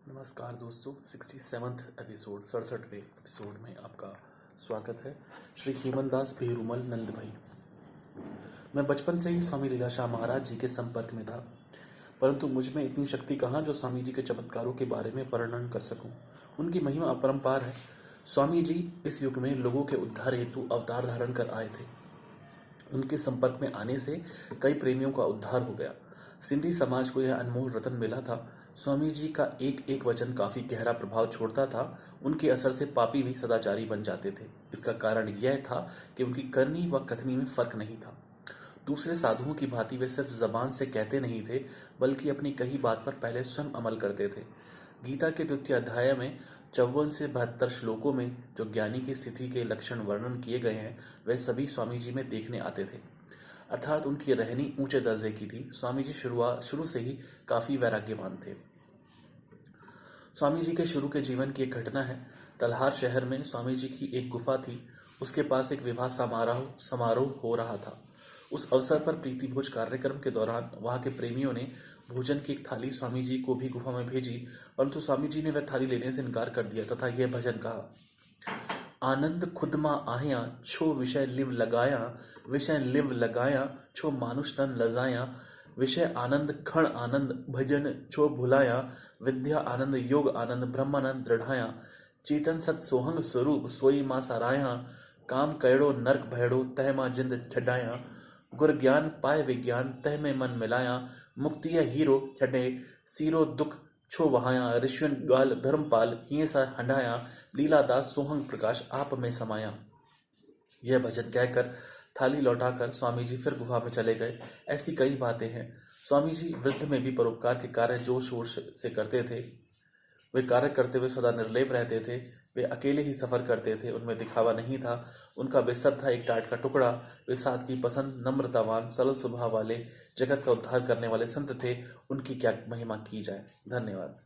नमस्कार दोस्तों, 67th episode 67वें episode में आपका स्वागत है। श्री हेमनदास पेरुमल नंद भाई। मैं बचपन से ही स्वामी लीलाशाह महाराज जी के संपर्क में था, परंतु मुझ में इतनी शक्ति कहाँ जो स्वामी जी के चमत्कारों के बारे में वर्णन कर सकूं। उनकी महिमा अपरंपार है। स्वामी जी इस युग में लोगों के उद्धार हेतु अवतार धारण कर आए थे। उनके संपर्क में आने से कई प्रेमियों का उद्धार हो गया। सिंधी समाज को यह अनमोल रतन मिला था। स्वामी जी का एक एक वचन काफी गहरा प्रभाव छोड़ता था। उनके असर से पापी भी सदाचारी बन जाते थे। इसका कारण यह था कि उनकी करनी व कथनी में फर्क नहीं था। दूसरे साधुओं की भांति वे सिर्फ जबान से कहते नहीं थे, बल्कि अपनी कही बात पर पहले स्वयं अमल करते थे। गीता के 2 अध्याय में 54 से 72 श्लोकों में जो ज्ञानी की स्थिति के लक्षण वर्णन किए गए हैं, वे सभी स्वामी जी में देखने आते थे। अर्थात उनकी रहनी ऊंचे दर्जे की थी। स्वामी जी शुरू से ही काफी वैराग्यवान थे। स्वामी जी के शुरू के जीवन की एक घटना है। तलहार शहर में स्वामी जी की एक गुफा थी। उसके पास एक विवाह समारोह हो रहा था। उस अवसर पर प्रीति भोज कार्यक्रम के दौरान वहां के प्रेमियों ने भोजन की एक थाली स्वामी जी को भी गुफा में भेजी, परंतु स्वामी जी ने वह थाली लेने से इनकार कर दिया तथा यह भजन कहा। आनंद खुद मा आया छो विषय लिव लगाया छो मानुष तन लजाया विषय आनंद क्षण आनंद भजन छो भुलाया विद्या आनंद योग आनंद ब्रह्मानंद दृढ़ाया चेतन सत सोहंग स्वरूप सोई मां सराया काम कैड़ो नरक भैड़ो तह मां जिंद छडाया गुर ज्ञान पाए विज्ञान तह में मन मिलाया मुक्तिया हीरो छडे सीरो दुख छो वहाया ऋषियन गाल धर्मपाल हिये सा हंडाया लीलादास सोहंग प्रकाश आप में समाया। यह भजन कहकर थाली लौटाकर स्वामी जी फिर गुफा में चले गए। ऐसी कई बातें हैं। स्वामी जी वृद्ध में भी परोपकार के कार्य जोर शोर से करते थे। वे कार्य करते हुए सदा निर्लेप रहते थे। वे अकेले ही सफर करते थे। उनमें दिखावा नहीं था। उनका बिस्तर था एक टाट का टुकड़ा। वे सादगी पसंद, नम्रतावान, सरल स्वभाव वाले, जगत का उद्धार करने वाले संत थे। उनकी क्या महिमा की जाए। धन्यवाद।